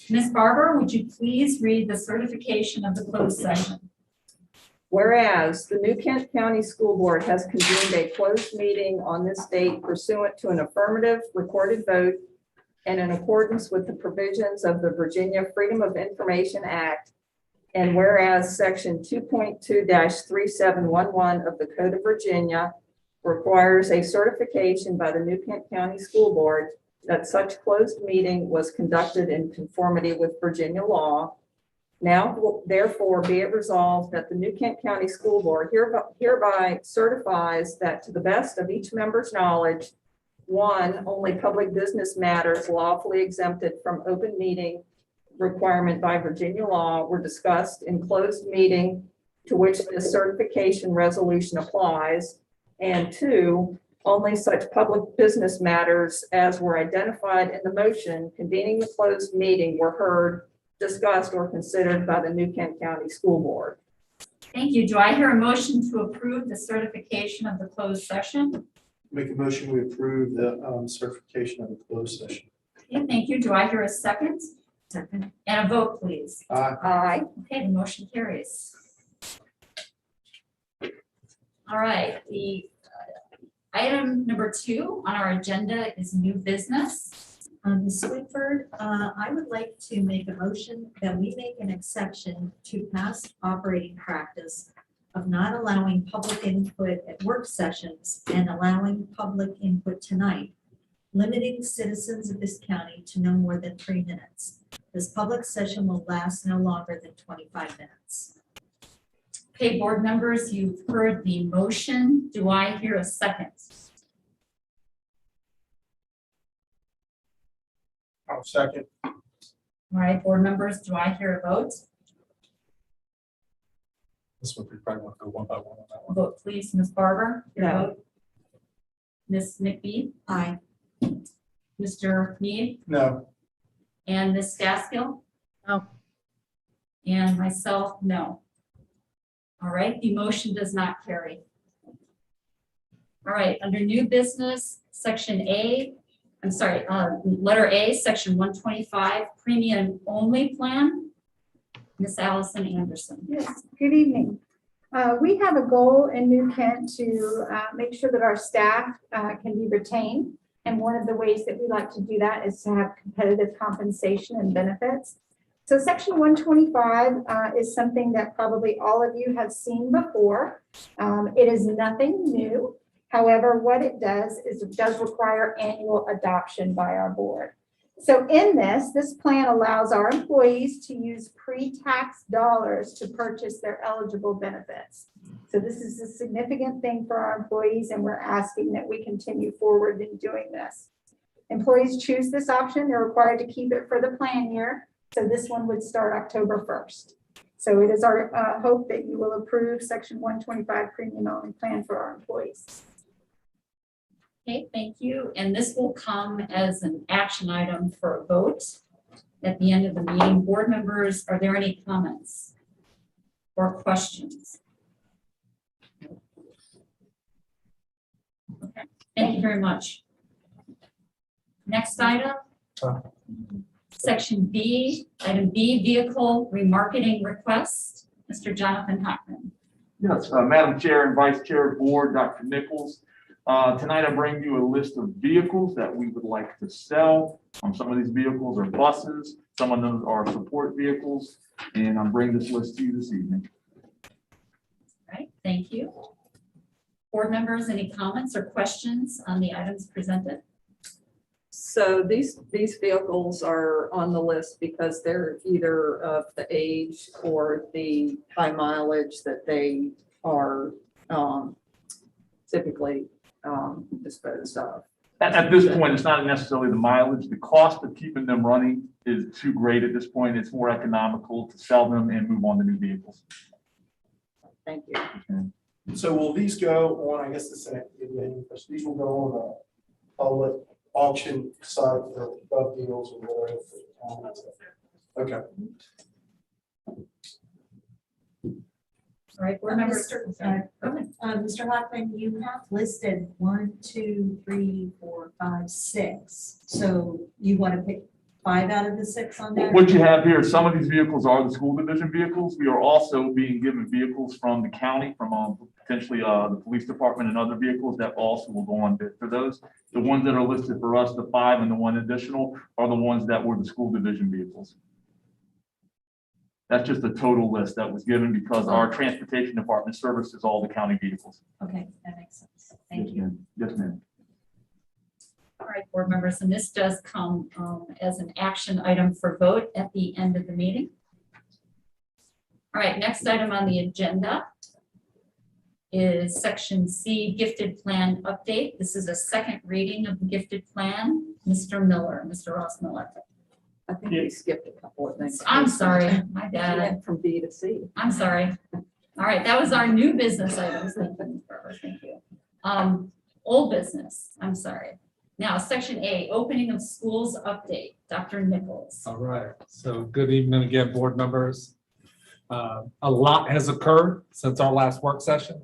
Ms. Barber, would you please read the certification of the closed session? Whereas the New Kent County School Board has convened a closed meeting on this date pursuant to an affirmative recorded vote and in accordance with the provisions of the Virginia Freedom of Information Act. And whereas Section 2.2-3711 of the Code of Virginia requires a certification by the New Kent County School Board that such closed meeting was conducted in conformity with Virginia law. Now, therefore, be it resolved that the New Kent County School Board hereby certifies that to the best of each member's knowledge, one, only public business matters lawfully exempted from open meeting requirement by Virginia law were discussed in closed meeting to which this certification resolution applies. And two, only such public business matters as were identified in the motion convening the closed meeting were heard, discussed, or considered by the New Kent County School Board. Thank you. Do I hear a motion to approve the certification of the closed session? Make a motion, we approve the certification of the closed session. Okay, thank you. Do I hear a second? Second. And a vote, please. Aye. Okay, the motion carries. All right, the item number 2 on our agenda is new business. Ms. Whitford, I would like to make a motion that we make an exception to past operating practice of not allowing public input at work sessions and allowing public input tonight, limiting citizens of this county to no more than 3 minutes. This public session will last no longer than 25 minutes. Okay, board members, you've heard the motion. Do I hear a second? I'll second. All right, board members, do I hear a vote? This one, we probably want to go one by one on that one. Vote please, Ms. Barber. Your No. vote. Ms. McBee, Aye. Mr. Mead, No. and Ms. Gaskill? No. And myself, no. All right, the motion does not carry. All right, under new business, section A, I'm sorry, letter A, section 125, premium only plan. Ms. Allison Anderson. Yes, good evening. We have a goal in New Kent to make sure that our staff can be retained. And one of the ways that we like to do that is to have competitive compensation and benefits. So section 125 is something that probably all of you have seen before. It is nothing new. However, what it does is it does require annual adoption by our board. So in this plan allows our employees to use pre-tax dollars to purchase their eligible benefits. So this is a significant thing for our employees, and we're asking that we continue forward in doing this. Employees choose this option. They're required to keep it for the plan year. So this one would start October 1st. So it is our hope that you will approve section 125 premium only plan for our employees. Okay, thank you. And this will come as an action item for a vote at the end of the meeting. Board members, are there any comments or questions? Okay, thank you very much. Next item. Section B, item B, vehicle remarketing request. Mr. Jonathan Hockman. Yes, Madam Chair and Vice Chair of Board, Dr. Nichols. Tonight I bring you a list of vehicles that we would like to sell. Some of these vehicles are buses, some of them are support vehicles, and I'm bringing this list to you this evening. All right, thank you. Board members, any comments or questions on the items presented? So these vehicles are on the list because they're either of the age or the high mileage that they are typically disposed of. At this point, it's not necessarily the mileage. The cost of keeping them running is too great at this point. It's more economical to sell them and move on to new vehicles. Thank you. So will these go on, I guess this is, these will go on a public auction site for gov deals or whatever. Okay. All right, board members. Mr. Go ahead. Mr. Hoffman, you have listed 1, 2, 3, 4, 5, 6. So you want to pick 5 out of the 6 on there? What you have here, some of these vehicles are the school division vehicles. We are also being given vehicles from the county, from potentially the police department and other vehicles that also will go on bid for those. The ones that are listed for us, the 5 and the 1 additional, are the ones that were the school division vehicles. That's just a total list that was given because our transportation department services all the county vehicles. Okay, that makes sense. Thank Yes, you. ma'am. Yes, ma'am. All right, board members, and this does come as an action item for vote at the end of the meeting. All right, next item on the agenda is section C, gifted plan update. This is a second reading of the gifted plan. Mr. Ross Miller. I think we skipped a couple of things. I'm sorry, my We bad. went from B to C. I'm sorry. All right, that was our new business items. Thank you, Barbara. Thank you. Old business, I'm sorry. Now, section A, opening of schools update. Dr. Nichols. All right, so good evening again, board members. A lot has occurred since our last work session.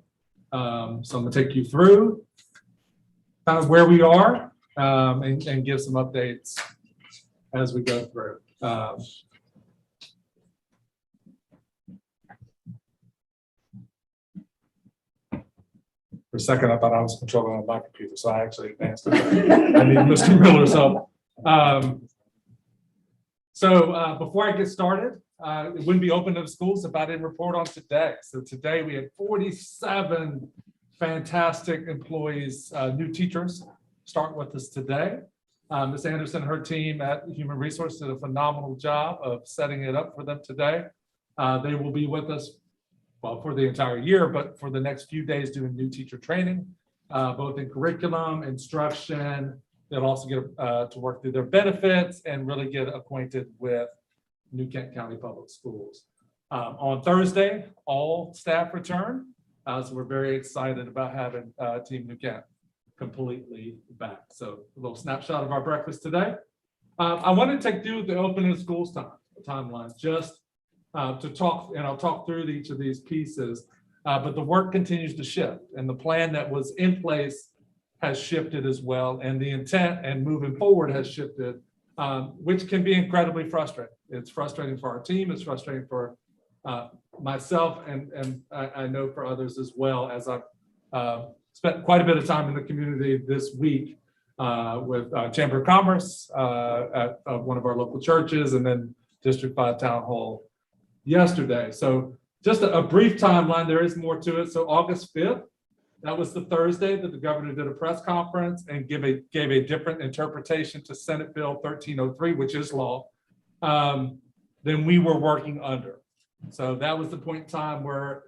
So I'm gonna take you through kind of where we are and give some updates as we go through. For a second, I thought I was controlling my computer, so I actually advanced it. I need Mr. Miller's help. So before I get started, it wouldn't be open to the schools if I didn't report on today. So today we had 47 fantastic employees, new teachers start with us today. Ms. Anderson and her team at Human Resources did a phenomenal job of setting it up for them today. They will be with us, well, for the entire year, but for the next few days doing new teacher training, both in curriculum, instruction. They'll also get to work through their benefits and really get acquainted with New Kent County Public Schools. On Thursday, all staff return. So we're very excited about having Team New Kent completely back. So a little snapshot of our breakfast today. I want to take you the opening of schools timeline just to talk, and I'll talk through each of these pieces, but the work continues to shift and the plan that was in place has shifted as well. And the intent and moving forward has shifted, which can be incredibly frustrating. It's frustrating for our team. It's frustrating for myself and I know for others as well, as I've spent quite a bit of time in the community this week with Chamber of Commerce at one of our local churches and then District 5 Town Hall yesterday. So just a brief timeline, there is more to it. So August 5th, that was the Thursday that the governor did a press conference and gave a different interpretation to Senate Bill 1303, which is law, than we were working under. So that was the point in time where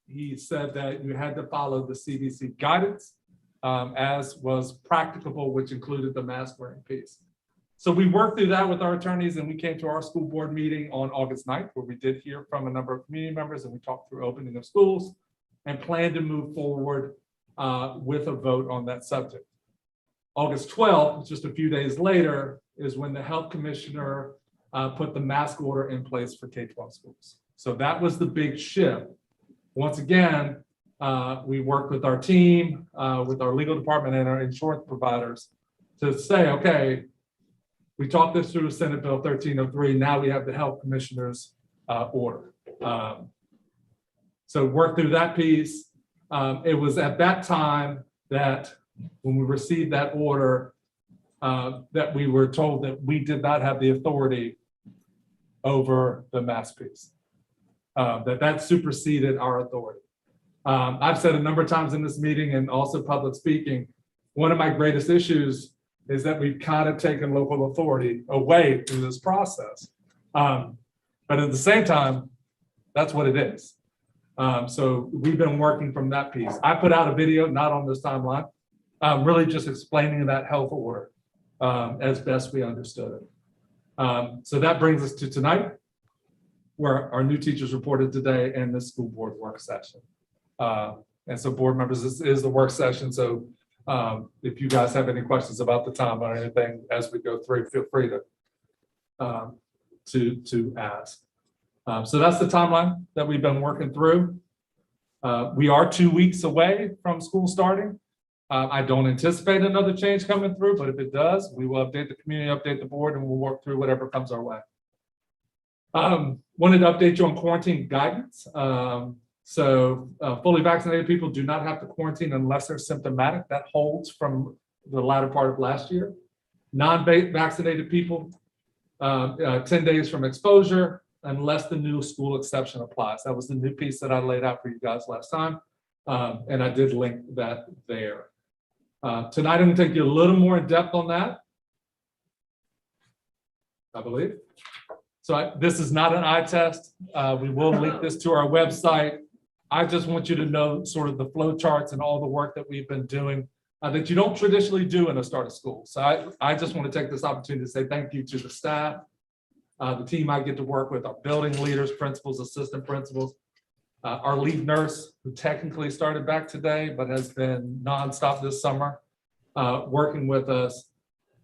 he said that you had to follow the CDC guidance as was practicable, which included the mask wearing piece. So we worked through that with our attorneys and we came to our school board meeting on August 9th, where we did hear from a number of community members and we talked through opening of schools and plan to move forward with a vote on that subject. August 12th, just a few days later, is when the health commissioner put the mask order in place for K-12 schools. So that was the big shift. Once again, we worked with our team, with our legal department and our insurance providers to say, okay, we talked this through Senate Bill 1303. Now we have the health commissioner's order. So work through that piece. It was at that time that when we received that order, that we were told that we did not have the authority over the mask piece, that superseded our authority. I've said a number of times in this meeting and also public speaking, one of my greatest issues is that we've kind of taken local authority away through this process. But at the same time, that's what it is. So we've been working from that piece. I put out a video, not on this timeline, really just explaining that health order as best we understood it. So that brings us to tonight, where our new teachers reported today and the school board work session. And so board members, this is the work session. So if you guys have any questions about the time or anything as we go through, feel free to ask. So that's the timeline that we've been working through. We are 2 weeks away from school starting. I don't anticipate another change coming through, but if it does, we will update the community, update the board, and we'll work through whatever comes our way. Wanted to update you on quarantine guidance. Fully vaccinated people do not have to quarantine unless they're symptomatic. That holds from the latter part of last year. Non-vaccinated people, 10 days from exposure, unless the new school exception applies. That was the new piece that I laid out for you guys last time. And I did link that there. Tonight, I'm gonna take you a little more in depth on that, I believe. So this is not an eye test. We will link this to our website. I just want you to know sort of the flow charts and all the work that we've been doing that you don't traditionally do in a start of school. So I just want to take this opportunity to say thank you to the staff, the team I get to work with, our building leaders, principals, assistant principals, our lead nurse, who technically started back today, but has been nonstop this summer, working with us,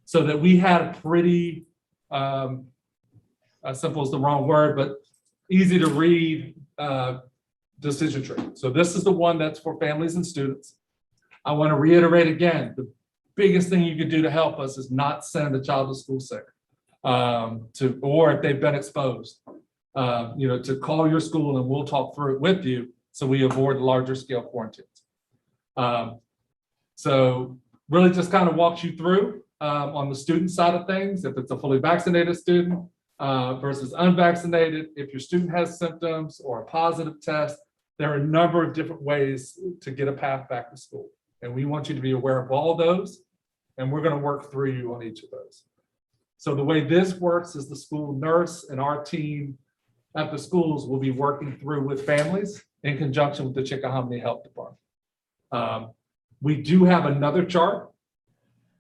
so that we had a pretty, simple is the wrong word, but easy to read decision tree. So this is the one that's for families and students. I want to reiterate again, the biggest thing you can do to help us is not send a child to school sick, or if they've been exposed, to call your school and we'll talk through it with you so we avoid larger scale quarantines. So really just kind of walks you through on the student side of things, if it's a fully vaccinated student versus unvaccinated, if your student has symptoms or a positive test, there are a number of different ways to get a path back to school. And we want you to be aware of all those, and we're going to work through you on each of those. So the way this works is the school nurse and our team at the schools will be working through with families in conjunction with the Chickahominy Health Department. We do have another chart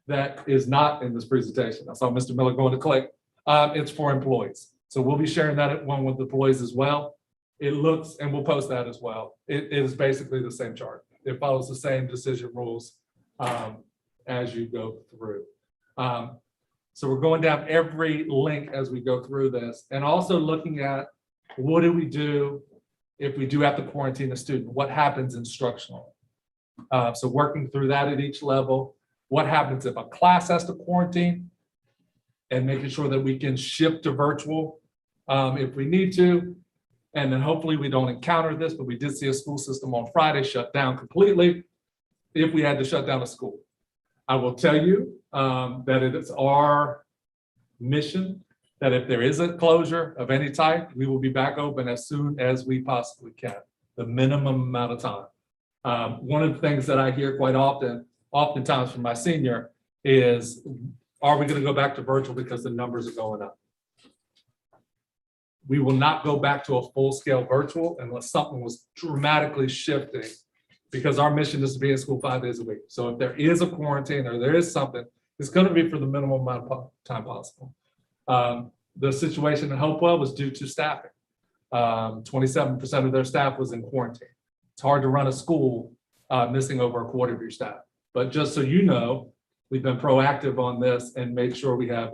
that is not in this presentation. I saw Mr. Miller going to click. It's for employees. So we'll be sharing that one with the employees as well. It looks, and we'll post that as well. It is basically the same chart. It follows the same decision rules as you go through. So we're going down every link as we go through this, and also looking at what do we do if we do have to quarantine a student? What happens instructionally? So working through that at each level. What happens if a class has to quarantine? And making sure that we can shift to virtual if we need to. And then hopefully we don't encounter this, but we did see a school system on Friday shut down completely if we had to shut down a school. I will tell you that it is our mission that if there is a closure of any type, we will be back open as soon as we possibly can, the minimum amount of time. One of the things that I hear quite oftentimes from my senior is, are we going to go back to virtual because the numbers are going up? We will not go back to a full-scale virtual unless something was dramatically shifting, because our mission is to be in school 5 days a week. So if there is a quarantine or there is something, it's going to be for the minimum amount of time possible. The situation in Hopewell was due to staffing. 27% of their staff was in quarantine. It's hard to run a school missing over a quarter of your staff. But just so you know, we've been proactive on this and made sure we have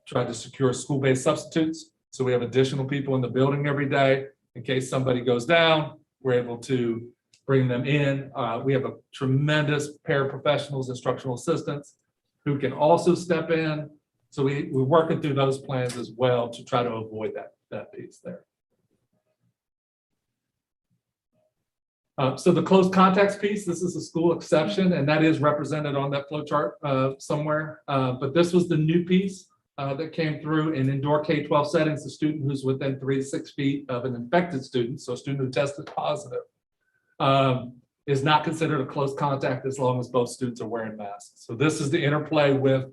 tried to secure school-based substitutes. So we have additional people in the building every day. In case somebody goes down, we're able to bring them in. We have a tremendous paraprofessionals, instructional assistants who can also step in. So we're working through those plans as well to try to avoid that piece there. So the close contacts piece, this is a school exception, and that is represented on that flow chart somewhere. But this was the new piece that came through in indoor K-12 settings. The student who's within 3 to 6 feet of an infected student, so a student who tested positive, is not considered a close contact as long as both students are wearing masks. So this is the interplay with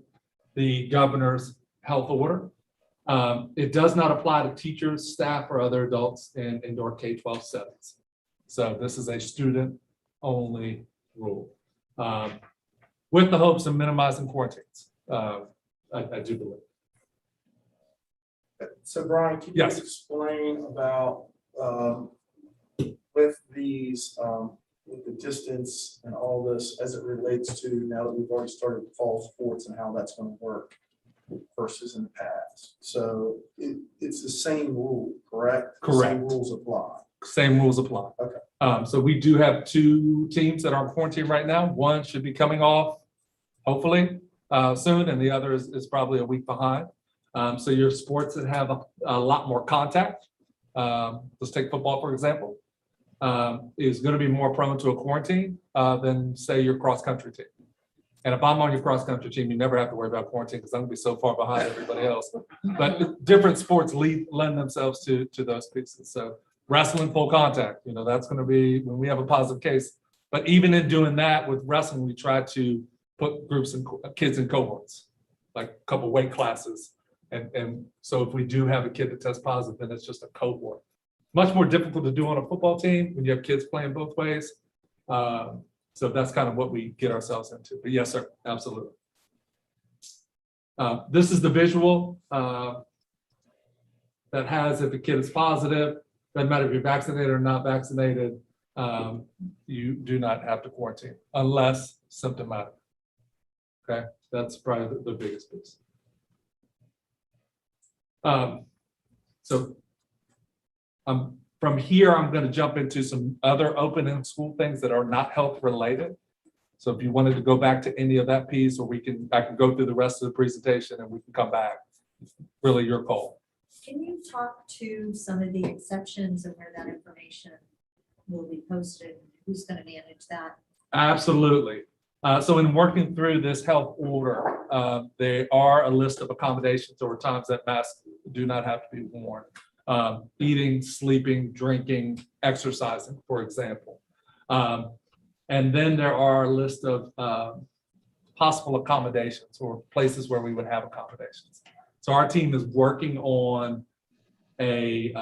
the governor's health order. It does not apply to teachers, staff, or other adults in indoor K-12 settings. So this is a student-only rule, with the hopes of minimizing quarantines, I do believe. So Brian, can you Yes. explain about with these, with the distance and all this as it relates to now that we've already started fall sports and how that's going to work versus in the past? So it's the same rule, correct? The Correct. same rules apply. Same rules apply. So we do have 2 teams that are in quarantine right now. One should be coming off, hopefully, soon, and the other is probably a week behind. So your sports that have a lot more contact, let's take football, for example, is going to be more prone to a quarantine than, say, your cross-country team. And if I'm on your cross-country team, you never have to worry about quarantine because I'm going to be so far behind everybody else. But different sports lend themselves to those pieces. So wrestling, full contact, that's going to be when we have a positive case. But even in doing that with wrestling, we try to put groups and kids in cohorts, like a couple weight classes. And so if we do have a kid that tests positive, then it's just a cohort. Much more difficult to do on a football team when you have kids playing both ways. So that's kind of what we get ourselves into. But yes, sir, absolutely. This is the visual that has if a kid is positive, doesn't matter if you're vaccinated or not vaccinated, you do not have to quarantine unless symptomatic. Okay, that's probably the biggest piece. So from here, I'm going to jump into some other open and school things that are not health related. So if you wanted to go back to any of that piece, or I can go through the rest of the presentation and we can come back. It's really your call. Can you talk to some of the exceptions and where that information will be posted? Who's going to manage that? Absolutely. So in working through this health order, there are a list of accommodations or times that masks do not have to be worn. Eating, sleeping, drinking, exercising, for example. And then there are a list of possible accommodations or places where we would have accommodations. So our team is working on a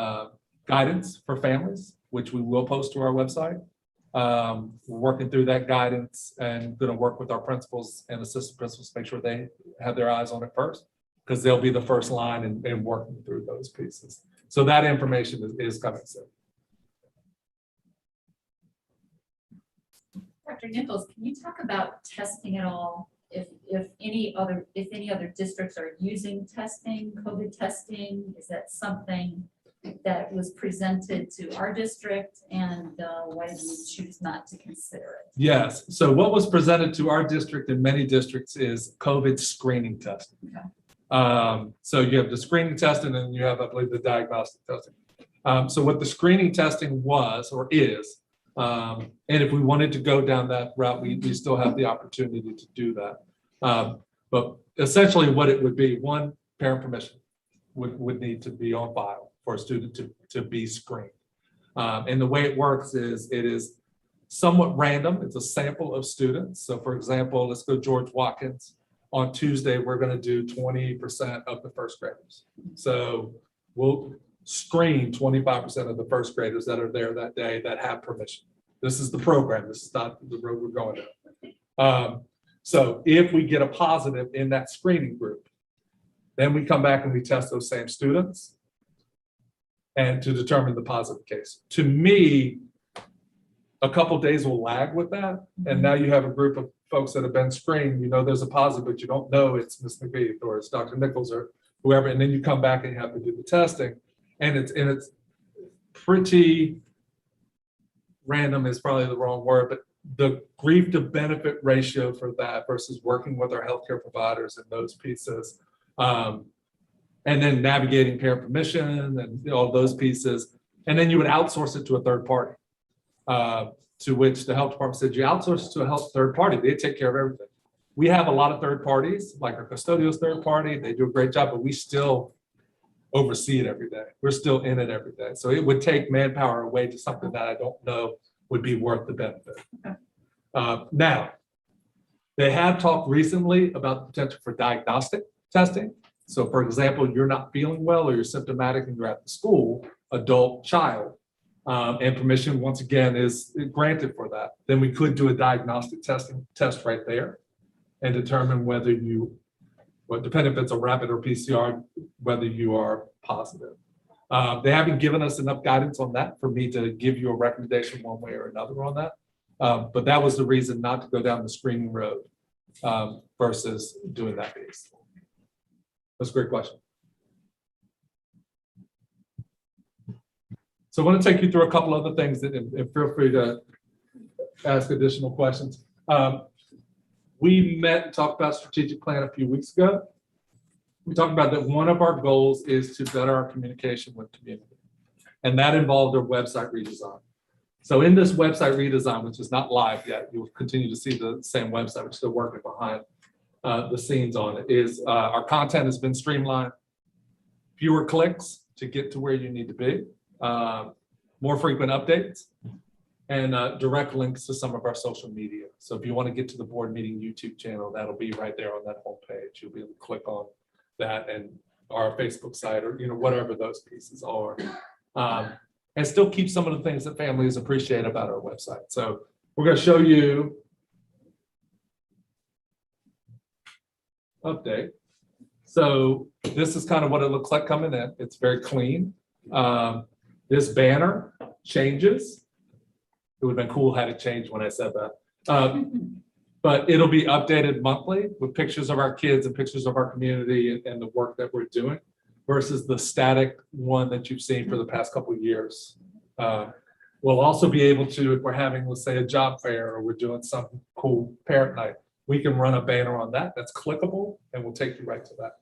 guidance for families, which we will post to our website. We're working through that guidance and going to work with our principals and assistant principals to make sure they have their eyes on it first, because they'll be the first line in working through those pieces. So that information is coming soon. Dr. Nichols, can you talk about testing at all? If any other districts are using testing, COVID testing, is that something that was presented to our district, and why did we choose not to consider it? Yes. So what was presented to our district and many districts is COVID screening testing. Okay. So you have the screening testing and you have, I believe, the diagnostic testing. So what the screening testing was or is, and if we wanted to go down that route, we still have the opportunity to do that. But essentially what it would be, one, parent permission would need to be on file for a student to be screened. And the way it works is it is somewhat random. It's a sample of students. So for example, let's go George Watkins. On Tuesday, we're going to do 20% of the first graders. So we'll screen 25% of the first graders that are there that day that have permission. This is the program. This is not the road we're going down. So if we get a positive in that screening group, then we come back and we test those same students and to determine the positive case. To me, a couple days will lag with that. And now you have a group of folks that have been screened, there's a positive, but you don't know it's Ms. McVeigh or it's Dr. Nichols or whoever. And then you come back and you have to do the testing. And it's pretty random is probably the wrong word, but the grief to benefit ratio for that versus working with our healthcare providers and those pieces. And then navigating parent permission and all those pieces. And then you would outsource it to a third party. To which the health department said, you outsource to a third party, they take care of everything. We have a lot of third parties, like our custodial third party, they do a great job, but we still oversee it every day. We're still in it every day. So it would take manpower away to something that I don't know would be worth the benefit. Okay. Now, they have talked recently about the potential for diagnostic testing. So for example, you're not feeling well or you're symptomatic and you're at the school, adult, child, and permission once again is granted for that. Then we could do a diagnostic test right there and determine whether depending if it's a rapid or PCR, whether you are positive. They haven't given us enough guidance on that for me to give you a recommendation one way or another on that. But that was the reason not to go down the screening road versus doing that piece. That's a great question. So I want to take you through a couple other things and feel free to ask additional questions. We met and talked about strategic plan a few weeks ago. We talked about that one of our goals is to better our communication with community. And that involved a website redesign. So in this website redesign, which is not live yet, you'll continue to see the same website, which is still working behind the scenes on it, is our content has been streamlined, fewer clicks to get to where you need to be, more frequent updates, and direct links to some of our social media. So if you want to get to the board meeting YouTube channel, that'll be right there on that homepage. You'll be able to click on that and our Facebook site or, whatever those pieces are. And still keep some of the things that families appreciate about our website. So we're going to show you update. So this is kind of what it looks like coming in. It's very clean. This banner changes. It would have been cool had it changed when I said that. But it'll be updated monthly with pictures of our kids and pictures of our community and the work that we're doing versus the static one that you've seen for the past couple of years. We'll also be able to, if we're having, let's say, a job fair or we're doing some cool parent night, we can run a banner on that that's clickable and we'll take you right to that.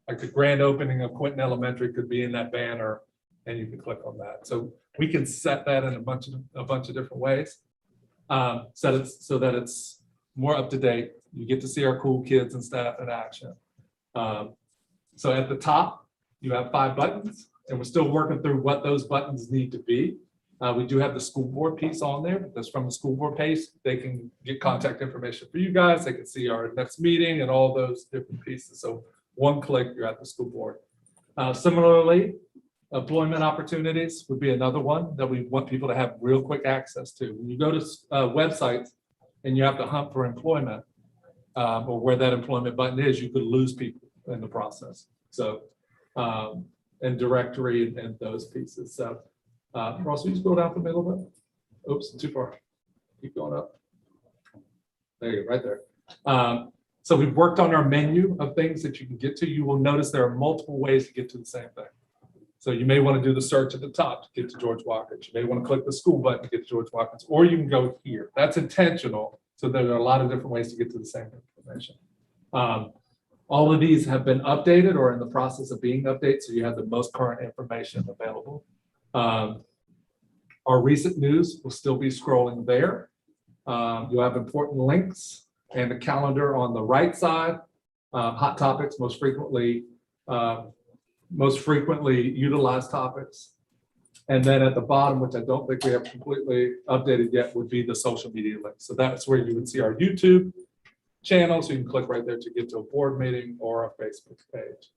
Like the grand opening of Quinton Elementary could be in that banner and you can click on that. So we can set that in a bunch of different ways. So that it's more up to date. You get to see our cool kids and staff in action. So at the top, you have 5 buttons, and we're still working through what those buttons need to be. We do have the school board piece on there, because from the school board page, they can get contact information for you guys. They can see our next meeting and all those different pieces. So one click, you're at the school board. Similarly, employment opportunities would be another one that we want people to have real quick access to. When you go to websites and you have to hunt for employment, or where that employment button is, you could lose people in the process. So, and directory and those pieces. So, Ross, will you scroll down for me a little bit? Oops, too far. Keep going up. There you go, right there. So we've worked on our menu of things that you can get to. You will notice there are multiple ways to get to the same thing. So you may want to do the search at the top to get to George Watkins. You may want to click the school button to get to George Watkins, or you can go here. That's intentional. So there are a lot of different ways to get to the same information. All of these have been updated or in the process of being updated, so you have the most current information available. Our recent news will still be scrolling there. You'll have important links and the calendar on the right side. Hot topics, most frequently utilized topics. And then at the bottom, which I don't think we have completely updated yet, would be the social media link. So that's where you would see our YouTube channel. So you can click right there to get to a board meeting or a Facebook page.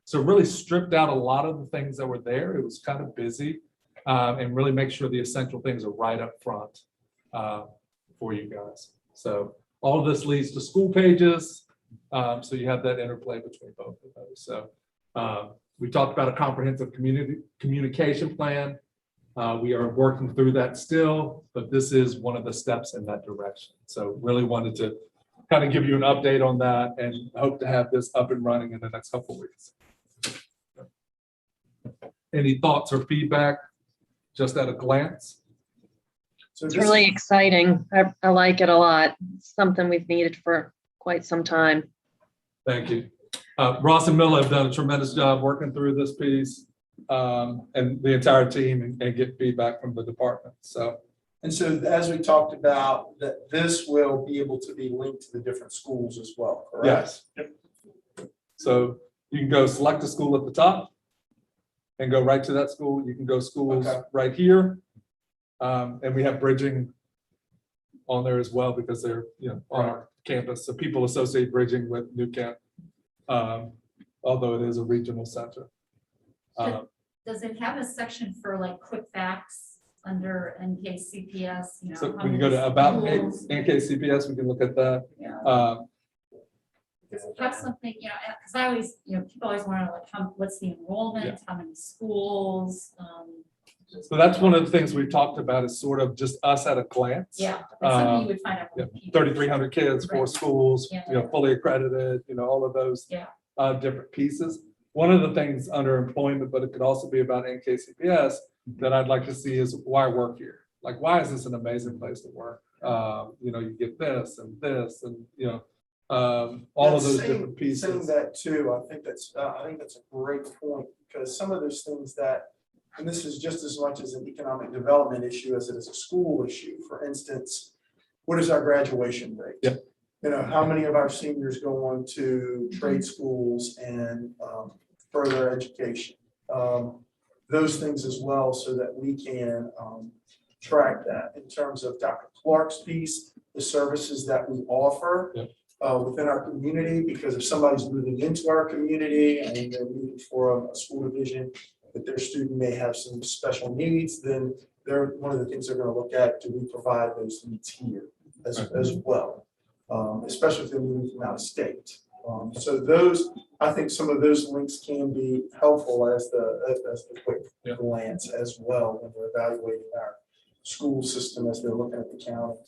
So really stripped out a lot of the things that were there. It was kind of busy, and really make sure the essential things are right up front for you guys. So all of this leads to school pages. So you have that interplay between both of those. So we talked about a comprehensive communication plan. We are working through that still, but this is one of the steps in that direction. So really wanted to kind of give you an update on that and hope to have this up and running in the next couple of weeks. Any thoughts or feedback just at a glance? So It's this- really exciting. I like it a lot. It's something we've needed for quite some time. Thank you. Ross and Miller have done a tremendous job working through this piece, and the entire team and get feedback from the department. So And so as we talked about, that this will be able to be linked to the different schools as well, correct? yes. So you can go select a school at the top and go right to that school. You can go schools Okay. right here. And we have bridging on there as well because they're, on our campus. So people associate bridging with New Kent, although it is a regional center. Does it have a section for like quick facts under NKCPS? So how when you go many to about schools? NKCPS, we can look at that. Yeah. Does it have something, because I always, people always want to like, what's the enrollment, how many schools? So that's one of the things we've talked about is sort of just us at a glance. Yeah, that's something you would find out. Yeah, from people. 3,300 kids, 4 Right. schools, Yeah. fully accredited, all of those Yeah. different pieces. one of the things under employment, but it could also be about NKCPS that I'd like to see is why work here? Like, why is this an amazing place to work? You know, you get this and you know, all of those different Saying pieces. that too, I think that's a great point, because some of those things that, and this is just as much as an economic development issue as it is a school issue. For instance, what is our graduation rate? Yep. You know, how many of our seniors go on to trade schools and further education? Those things as well, so that we can track that in terms of Dr. Clark's piece, the services that we offer. Yep. Within our community, because if somebody's moving into our community and they're moving for a school division, that their student may have some special needs, then they're, one of the things they're gonna look at, do we provide those needs here as well? Especially if they're moving from out of state. So those, I think some of those links can be helpful as the quick Yeah. glance as well when we're evaluating our school system as they're looking at the county.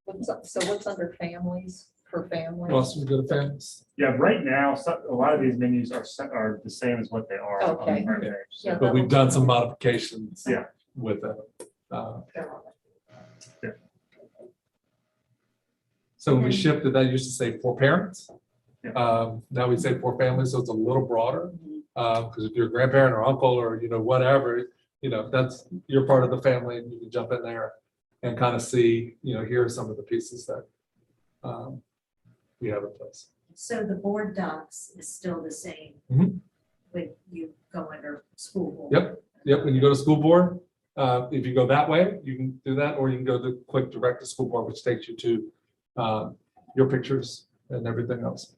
What's under families, for families? Also, we go to families, Yeah, right now, a lot of these menus are the same as what they are. on the Okay. front page. Yeah. but we've done some modifications. Yeah. With it. Yeah. So when we shifted, that used to say for parents. Yeah. Now we say for families, so it's a little broader. Because if you're a grandparent or uncle or, you know, whatever, you know, that's, you're part of the family and you can jump in there and kind of see, you know, here are some of the pieces that we have in place. So the board docs is still the same Mhm. when you go under school board? Yep, when you go to school board, if you go that way, you can do that, or you can go to click direct to school board, which takes you to your pictures and everything else.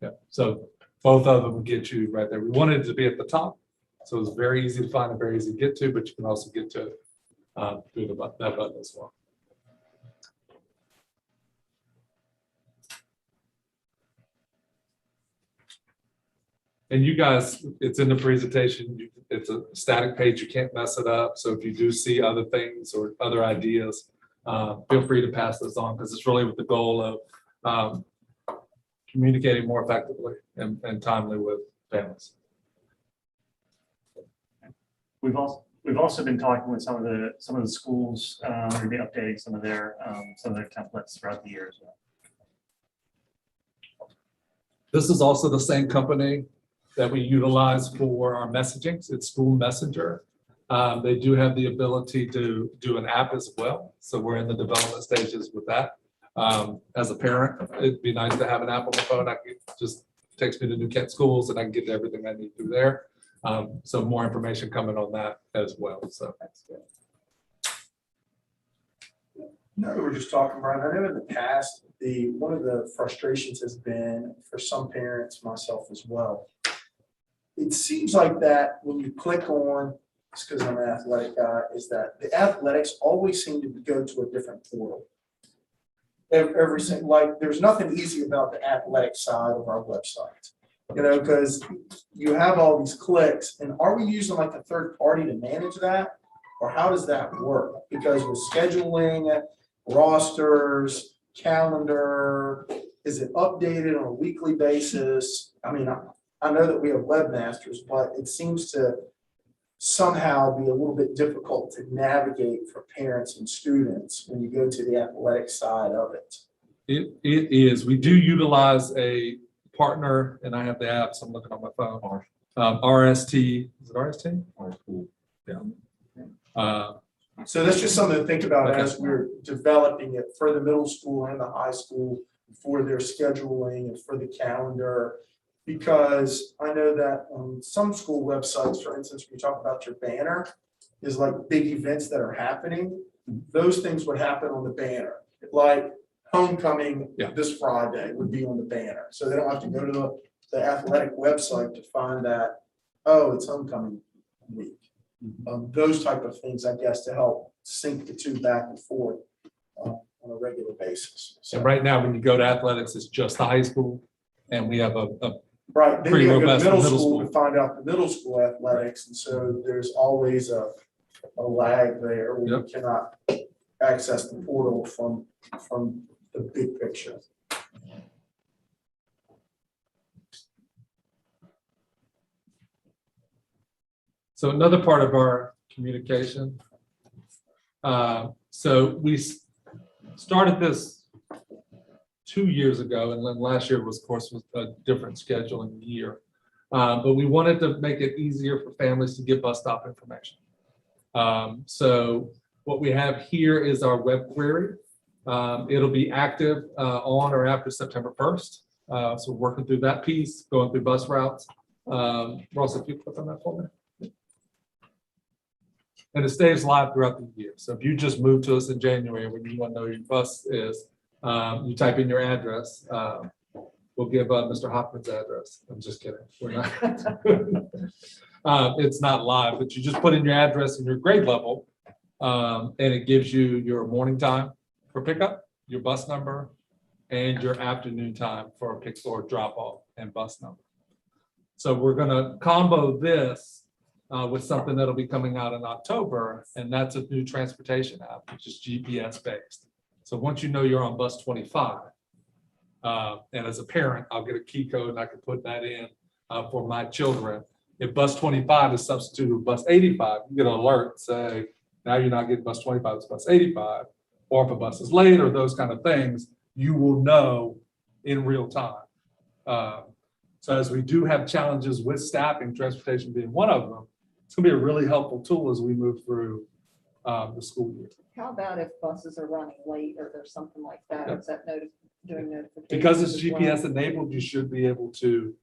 Yeah, so both of them get you right there. We wanted it to be at the top, so it's very easy to find and very easy to get to, but you can also get to it through that button as well. And you guys, it's in the presentation, it's a static page, you can't mess it up. So if you do see other things or other ideas, feel free to pass those on, because it's really with the goal of communicating more effectively and timely with families. We've also been talking with some of the schools, we'll be updating some of their templates throughout the year as well. This is also the same company that we utilize for our messaging. It's School Messenger. They do have the ability to do an app as well. So we're in the development stages with that. As a parent, it'd be nice to have an app on the phone. I could just text me to New Kent Schools and I can get everything I need through there. So more information coming on that as well. So That's good. No, we were just talking, Brian, I know in the past, one of the frustrations has been for some parents, myself as well. It seems like that when you click on, it's because I'm an athletic guy, is that the athletics always seem to go to a different portal. Every single, like, there's nothing easy about the athletic side of our website. You know, because you have all these clicks, and are we using like a third party to manage that? Or how does that work? Because with scheduling, rosters, calendar, is it updated on a weekly basis? I mean, I know that we have webmasters, but it seems to somehow be a little bit difficult to navigate for parents and students when you go to the athletic side of it. it is, we do utilize a partner, and I have the apps, I'm looking on my phone. RST, is it RST? Yeah. So that's just something to think about Okay. as we're developing it for the middle school and the high school, for their scheduling and for the calendar. Because I know that on some school websites, for instance, when you talk about your banner, is like big events that are happening. Those things would happen on the banner, like homecoming Yeah. this Friday would be on the banner. So they don't have to go to the athletic website to find that, oh, it's homecoming week. Those type of things, I guess, to help sync the two back and forth on a regular basis. So, And right now, when you go to athletics, it's just the high school, and we have a right, then pretty you go to robust middle middle school school. to find out the middle school athletics, and so there's always a lag there where you Yep. cannot access the portal from the big picture. So another part of our communication. So we started this 2 years ago, and then last year was, of course, was a different scheduling year. But we wanted to make it easier for families to get bus stop information. So what we have here is our web query. It'll be active on or after September 1st. So we're working through that piece, going through bus routes. Ross, if you click on that for me. And it stays live throughout the year. So if you just moved to us in January when you want to know where your bus is, you type in your address. We'll give Mr. Hoffman's address. I'm just kidding. We're not. It's not live, but you just put in your address and your grade level, and it gives you your morning time for pickup, your bus number, and your afternoon time for a pick or drop off and bus number. So we're going to combo this with something that'll be coming out in October, and that's a new transportation app, which is GPS based. So once you know you're on bus 25, and as a parent, I'll get a key code and I can put that in for my children. If bus 25 is substituted with bus 85, you get an alert, say, now you're not getting bus 25, it's bus 85. Or if a bus is late or those kind of things, you will know in real time. So as we do have challenges with staffing, transportation being one of them, it's gonna be a really helpful tool as we move through the school year. How about if buses are running late or there's something like that? Yep. Is that doing notifications? Because it's as well? GPS enabled, you should be able to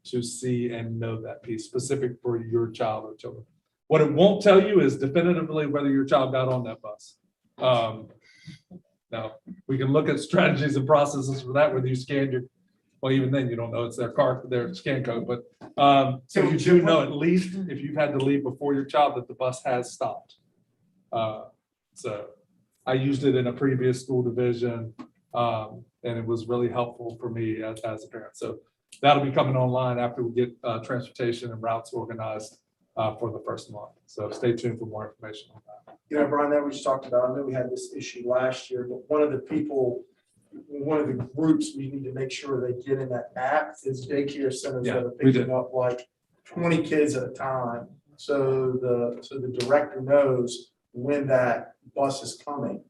see and know that piece specific for your child or children. What it won't tell you is definitively whether your child got on that bus. Now, we can look at strategies and processes for that, whether you scanned your, well, even then you don't know it's their scan code, but so you do know at least if you've had to leave before your child that the bus has stopped. So I used it in a previous school division, and it was really helpful for me as a parent. So that'll be coming online after we get transportation and routes organized for the first month. So stay tuned for more information on that. You know, Brian, that we just talked about, I know we had this issue last year, but one of the groups we need to make sure they get in that app is daycare centers that are we did. picking up like 20 kids at a time. So the director knows when that bus is coming,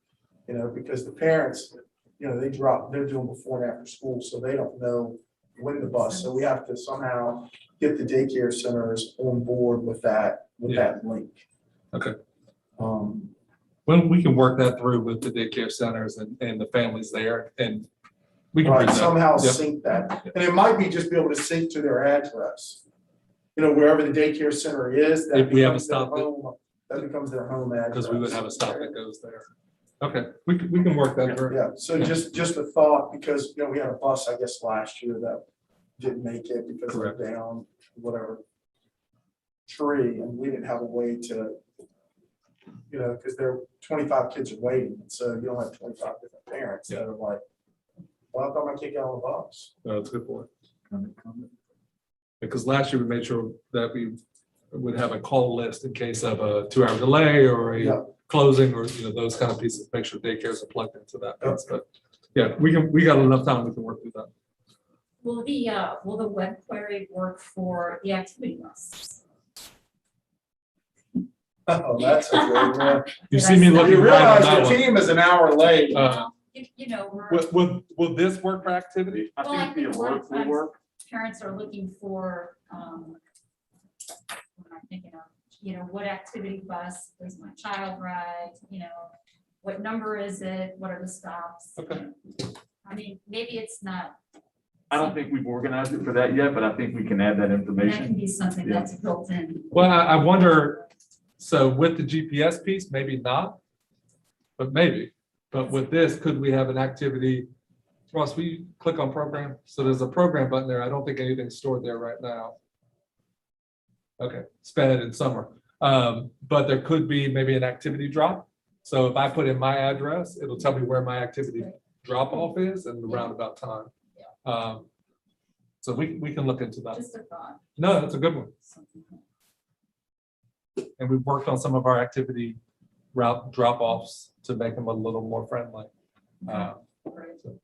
you know, because the parents, you know, they're doing before and after school, so they don't know when the bus. So we have to somehow get the daycare centers on board with that link. Okay. When we can work that through with the daycare centers and the families there, and we can bring that. Somehow Yep. sync that. And it might be just be able to sync to their address. You know, wherever the daycare center is, that If we have a becomes their stop that- home, that becomes their home address. Because we would have a stop that goes there. Okay, we can work that through. Yeah, so just a thought, because, you know, we had a bus, I guess, last year that didn't make it because Correct. of down, whatever tree, and we didn't have a way to, you know, because there are 25 kids are waiting, and so you don't have 25 different parents that are like, well, I thought my kid got on the bus. No, that's a good point. Because last year we made sure that we would have a call list in case of a 2-hour delay or Yeah. a closing or, you know, those kind of pieces, make sure daycares are plugged into that piece. But yeah, we got enough time, we can work through that. Will the web query work for the activity bus? Oh, that's a good one. You see me looking You right on realize that the one. team is an hour late. You know, we're. Will this work for activity? I Well, I think the think a lot of alert will times- work. Parents are looking for, what am I thinking of, you know, what activity bus does my child ride, you know, what number is it, what are the stops? Okay. I mean, maybe it's not, I don't think we've organized it for that yet, but I think we can add that that can information. be something Yeah. that's built in. Well, I wonder, so with the GPS piece, maybe not, but maybe. But with this, could we have an activity? Ross, will you click on program? So there's a program button there. I don't think anything's stored there right now. Okay, sped in summer. But there could be maybe an activity drop. So if I put in my address, it'll tell me where my activity drop off is and the roundabout time. So we can look into that. Just a thought. No, that's a good one. Something. And we've worked on some of our activity route drop-offs to make them a little more friendly. So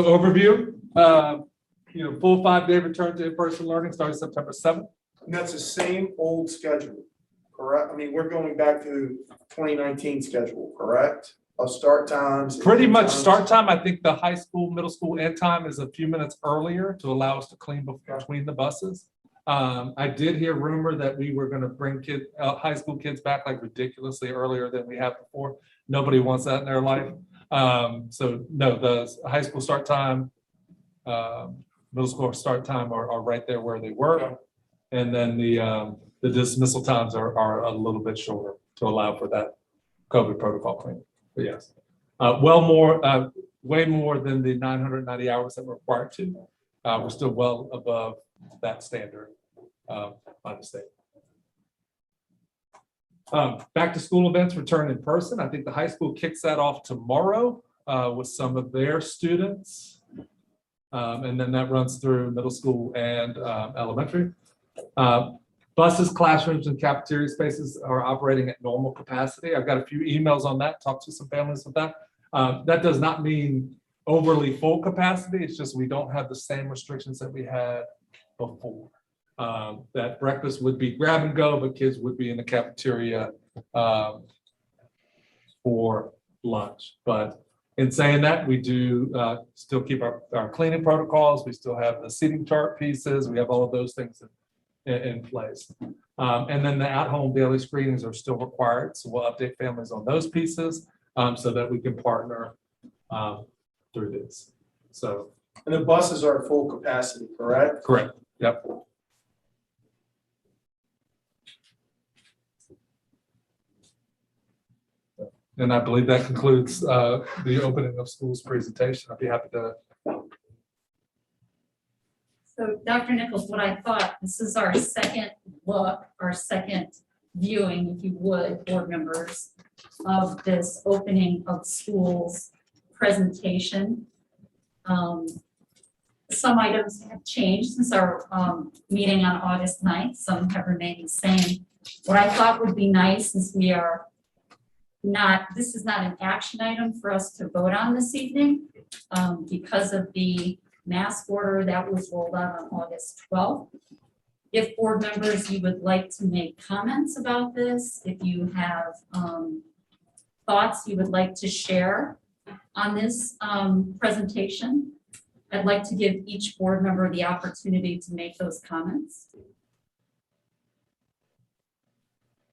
overview, full 5-day return to in-person learning starting September 7th. And that's the same old schedule, correct? I mean, we're going back to 2019 schedule, correct? Of start times. and Pretty end much times? start time. I think the high school, middle school end time is a few minutes earlier to allow us to clean between the buses. I did hear rumor that we were going to bring high school kids back like ridiculously earlier than we have before. Nobody wants that in their life. So no, the high school start time, middle school start time are right there where they were. And then the dismissal times are a little bit shorter to allow for that COVID protocol cleaning. But yes, way more than the 990 hours that we're required to. We're still well above that standard by the state. Back to school events return in person. I think the high school kicks that off tomorrow with some of their students. And then that runs through middle school and elementary. Buses, classrooms, and cafeteria spaces are operating at normal capacity. I've got a few emails on that, talked to some families with that. That does not mean overly full capacity. It's just we don't have the same restrictions that we had before. That breakfast would be grab and go, but kids would be in the cafeteria for lunch. But in saying that, we do still keep our cleaning protocols. We still have the seating chart pieces. We have all of those things in place. And then the at-home daily screenings are still required. So we'll update families on those pieces so that we can partner through this. So. And the buses are at full capacity, correct? Correct. Yep. And I believe that concludes the opening of schools presentation. I'd be happy to. So Dr. Nichols, what I thought, this is our second look, our second viewing, if you would, board members, of this opening of schools presentation. Some items have changed since our meeting on August 9th. Some have remained the same. What I thought would be nice is this is not an action item for us to vote on this evening because of the mask order that was rolled out on August 12th. If board members, you would like to make comments about this, if you have thoughts you would like to share on this presentation, I'd like to give each board member the opportunity to make those comments.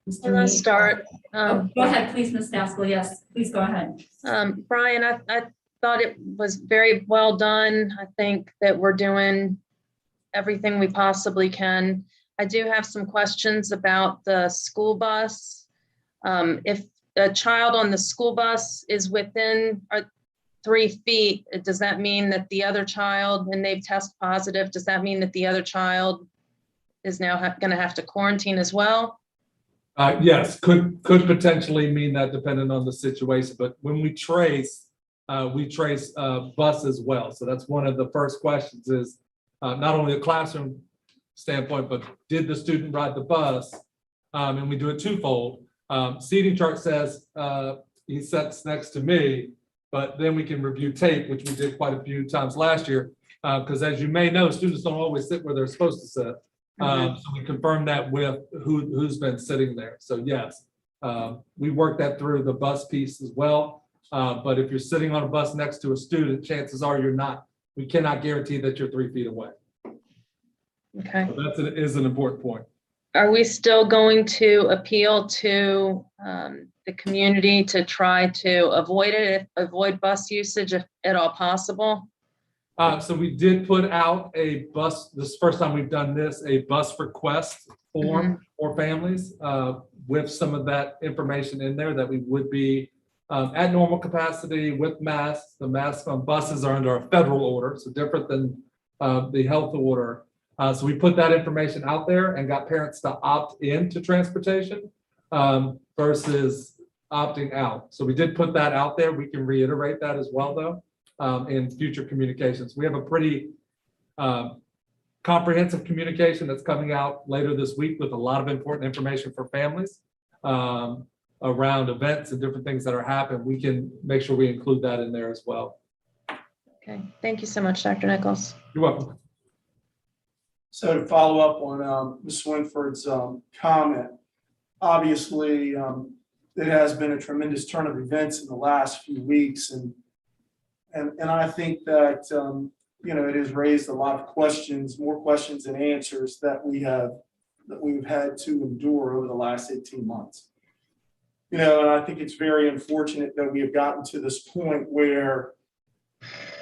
Mr. Let's Mead? start. Go ahead, please, Ms. Daskell. Yes, please go ahead. Brian, I thought it was very well done. I think that we're doing everything we possibly can. I do have some questions about the school bus. If a child on the school bus is within 3 feet, does that mean that the other child, and they've tested positive, does that mean that the other child is now going to have to quarantine as well? Yes, could potentially mean that depending on the situation, but when we trace bus as well. So that's one of the first questions is not only a classroom standpoint, but did the student ride the bus? And we do it twofold. Seating chart says he sits next to me, but then we can review tape, which we did quite a few times last year. Because as you may know, students don't always sit where they're supposed to sit. So we confirmed that with who's been sitting there. So yes, we worked that through the bus piece as well. But if you're sitting on a bus next to a student, chances are you're not. We cannot guarantee that you're 3 feet away. Okay. So that is an important point. Are we still going to appeal to the community to try to avoid bus usage if at all possible? So we did put out a bus, this is the first time we've done this, a bus request form for families with some of that information in there that we would be at normal capacity with masks. The masks on buses are under a federal order, so different than the health order. So we put that information out there and got parents to opt into transportation versus opting out. So we did put that out there. We can reiterate that as well, though. In future communications. We have a pretty comprehensive communication that's coming out later this week with a lot of important information for families around events and different things that are happening. We can make sure we include that in there as well. Okay, thank you so much, Dr. Nichols. You're welcome. So to follow up on Ms. Winford's comment, obviously, it has been a tremendous turn of events in the last few weeks, and I think that it has raised a lot of questions, more questions than answers that we've had to endure over the last 18 months. And I think it's very unfortunate that we have gotten to this point where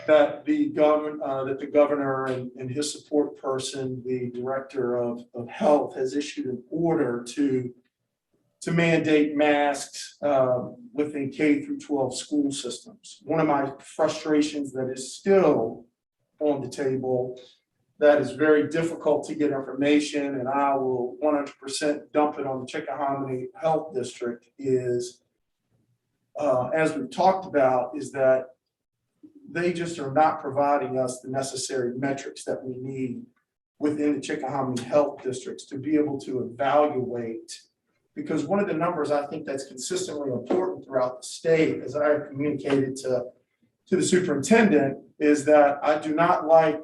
that the governor and his support person, the director of health, has issued an order to mandate masks within K through 12 school systems. One of my frustrations that is still on the table, that is very difficult to get information, and I will 100% dump it on the Chickahominy Health District, is, as we've talked about, is that they just are not providing us the necessary metrics that we need within the Chickahominy Health Districts to be able to evaluate. Because one of the numbers I think that's consistently important throughout the state, as I have communicated to the superintendent, is that I do not like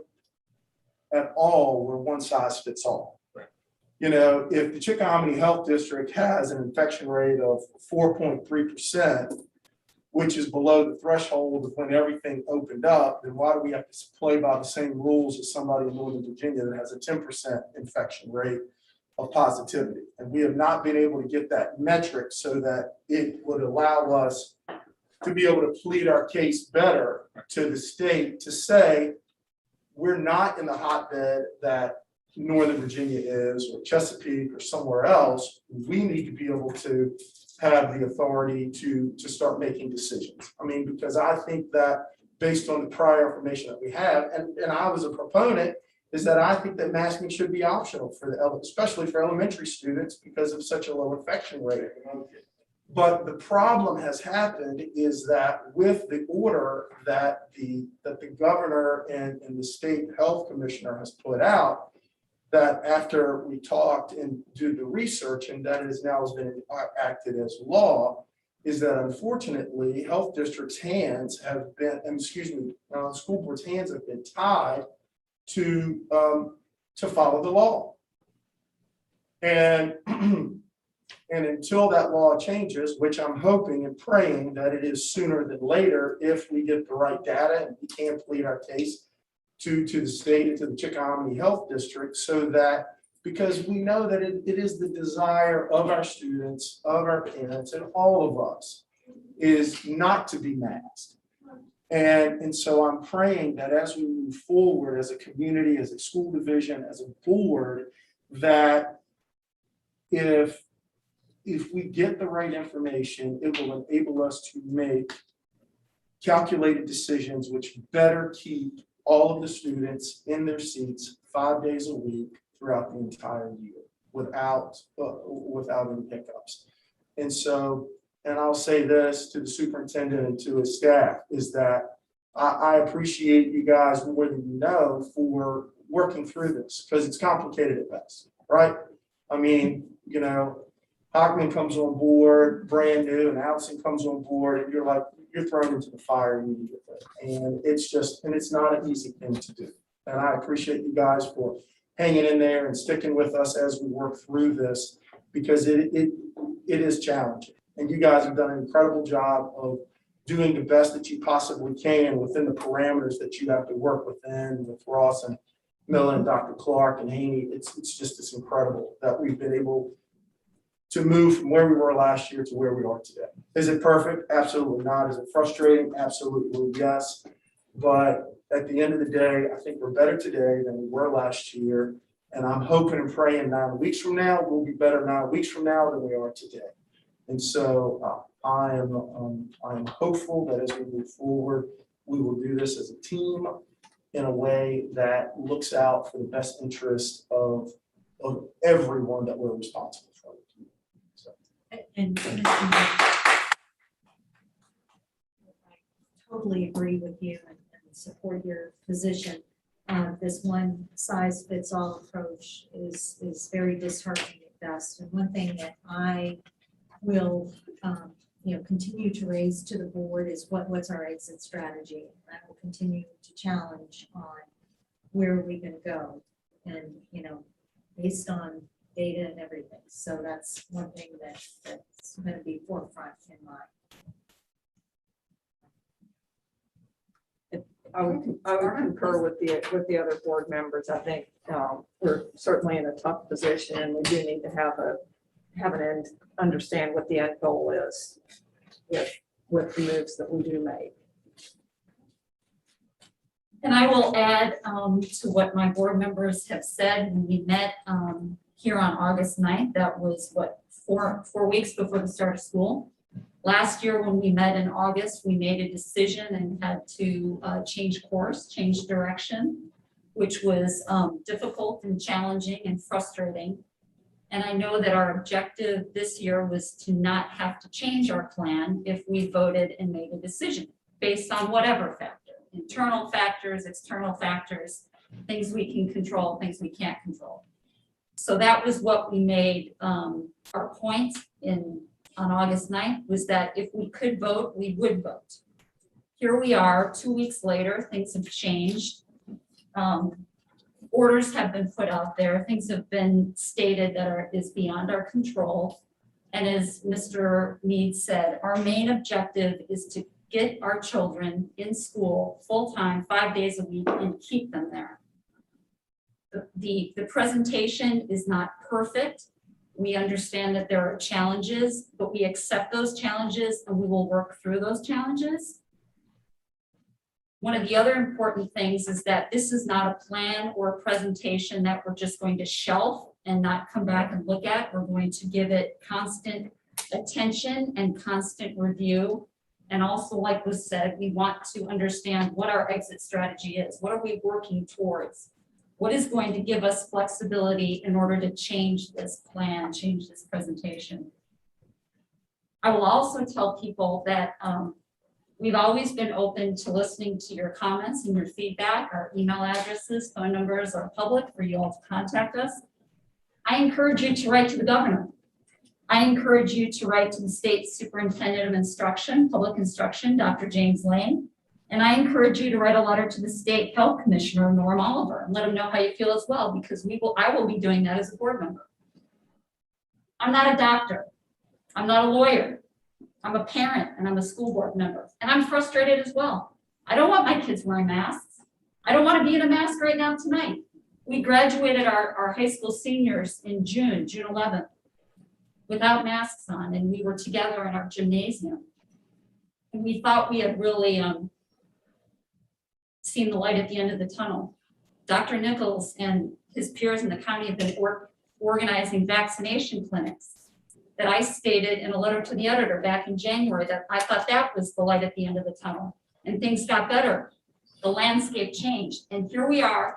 at all where one size fits all. Right. If the Chickahominy Health District has an infection rate of 4.3%, which is below the threshold of when everything opened up, then why do we have to play by the same rules as somebody in Northern Virginia that has a 10% infection rate of positivity? And we have not been able to get that metric so that it would allow us to be able to plead our case better to the state to say, we're not in the hotbed that Northern Virginia is, or Chesapeake, or somewhere else. We need to be able to have the authority to start making decisions. I mean, because I think that based on the prior information that we have, and I was a proponent, is that I think that masking should be optional especially for elementary students because of such a low infection rate. But the problem has happened is that with the order that the governor and the state health commissioner has put out, that after we talked and did the research, and that has now been acted as law, is that unfortunately health districts' hands have been, school boards' hands have been tied to follow the law. And until that law changes, which I'm hoping and praying that it is sooner than later, if we get the right data and we can plead our case to the state and to the Chickahominy Health District, so that, because we know that it is the desire of our students, of our parents, and all of us, is not to be masked. And so I'm praying that as we move forward as a community, as a school division, as a board, that if we get the right information, it will enable us to make calculated decisions which better keep all of the students in their seats 5 days a week throughout the entire year without any hiccups. And so, and I'll say this to the superintendent and to his staff, is that I appreciate you guys more than you know for working through this, because it's complicated at best, right? I mean, Hockman comes on board brand new, and Allison comes on board, and you're thrown into the fire immediately. And it's not an easy thing to do. And I appreciate you guys for hanging in there and sticking with us as we work through this, because it is challenging. And you guys have done an incredible job of doing the best that you possibly can within the parameters that you have to work within with Ross and Miller and Dr. Clark and Haney. It's incredible that we've been able to move from where we were last year to where we are today. Is it perfect? Absolutely not. Is it frustrating? Absolutely yes. But at the end of the day, I think we're better today than we were last year. And I'm hoping and praying 9 weeks from now, we'll be better 9 weeks from now than we are today. And so I am hopeful that as we move forward, we will do this as a team in a way that looks out for the best interest of everyone that we're responsible for. And I totally agree with you and support your position. this one size fits all approach is very disheartening at best. And one thing that I will, continue to raise to the board is what's our exit strategy? I will continue to challenge on where are we going to go? And, based on data and everything. So that's one thing that's going to be forefront in mind. I would concur with the other board members. I think we're certainly in a tough position and we do need to have an end, understand what the end goal is with the moves that we do make. And I will add to what my board members have said when we met here on August 9th. That was what, four weeks before the start of school. Last year, when we met in August, we made a decision and had to change course, change direction, which was difficult and challenging and frustrating. And I know that our objective this year was to not have to change our plan if we voted and made a decision based on whatever factor, internal factors, external factors, things we can control, things we can't control. So that was what we made our point on August 9th, was that if we could vote, we would vote. Here we are, 2 weeks later, things have changed. Orders have been put out there, things have been stated that is beyond our control. And as Mr. Mead said, our main objective is to get our children in school full-time, 5 days a week, and keep them there. The presentation is not perfect. We understand that there are challenges, but we accept those challenges and we will work through those challenges. One of the other important things is that this is not a plan or a presentation that we're just going to shelf and not come back and look at. We're going to give it constant attention and constant review. And also, like was said, we want to understand what our exit strategy is. What are we working towards? What is going to give us flexibility in order to change this plan, change this presentation? I will also tell people that we've always been open to listening to your comments and your feedback. Our email addresses, phone numbers are public for you all to contact us. I encourage you to write to the governor. I encourage you to write to the state superintendent of instruction, public instruction, Dr. James Lane. And I encourage you to write a letter to the state health commissioner, Norm Oliver, and let him know how you feel as well, because I will be doing that as a board member. I'm not a doctor. I'm not a lawyer. I'm a parent and I'm a school board member, and I'm frustrated as well. I don't want my kids wearing masks. I don't want to be in a mask right now tonight. We graduated our high school seniors in June 11th, without masks on, and we were together in our gymnasium. And we thought we had really seen the light at the end of the tunnel. Dr. Nichols and his peers in the county have been organizing vaccination clinics that I stated in a letter to the editor back in January that I thought that was the light at the end of the tunnel, and things got better. The landscape changed, and here we are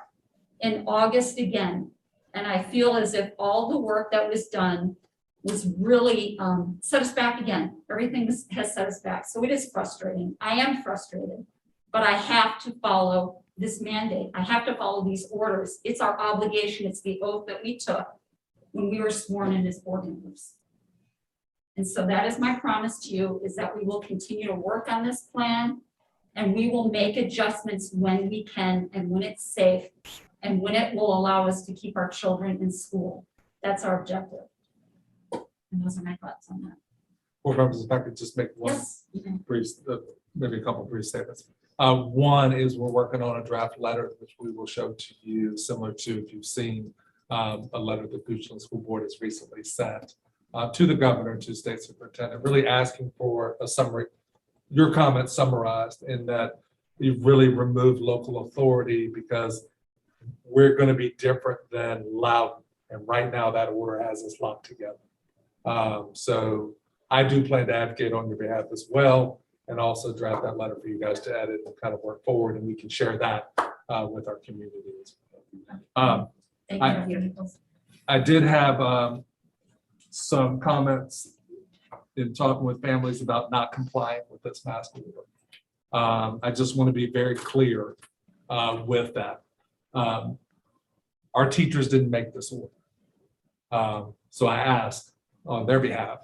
in August again. And I feel as if all the work that was done was really set us back again. Everything has set us back. So it is frustrating. I am frustrated, but I have to follow this mandate. I have to follow these orders. It's our obligation. It's the oath that we took when we were sworn in as board members. And so that is my promise to you, is that we will continue to work on this plan, and we will make adjustments when we can and when it's safe and when it will allow us to keep our children in school. That's our objective. And those are my thoughts on that. Board members, if I could just make one Yes. brief, maybe a couple brief statements. One is we're working on a draft letter, which we will show to you, similar to, if you've seen a letter the Goochland School Board has recently sent to the governor, to state superintendent, really asking for a summary, your comments summarized, in that we've really removed local authority because we're going to be different than Loudon. And right now that order has us locked together. So I do plan to advocate on your behalf as well, and also draft that letter for you guys to edit and kind of work forward, and we can share that with our communities. Thank you, Dr. Nichols. I did have some comments in talking with families about not complying with this mask order. I just want to be very clear with that. Our teachers didn't make this order. So I asked on their behalf,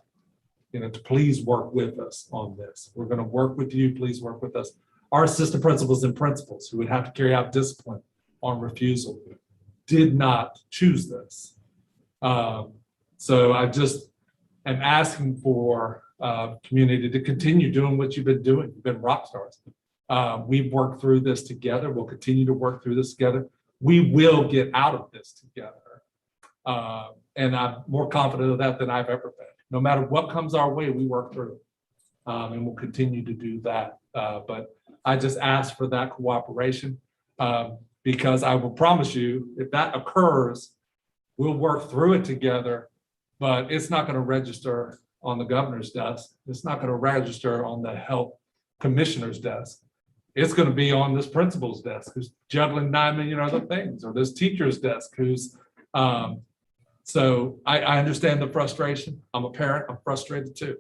to please work with us on this. We're going to work with you. Please work with us. Our assistant principals and principals who would have to carry out discipline on refusal did not choose this. So I just am asking for community to continue doing what you've been doing. You've been rock stars. We've worked through this together. We'll continue to work through this together. We will get out of this together. And I'm more confident of that than I've ever been. No matter what comes our way, we work through it. And we'll continue to do that. But I just ask for that cooperation because I will promise you, if that occurs, we'll work through it together, but it's not going to register on the governor's desk. It's not going to register on the health commissioner's desk. It's going to be on this principal's desk who's juggling 9 million other things, or this teacher's desk who's, so I understand the frustration. I'm a parent, I'm frustrated too.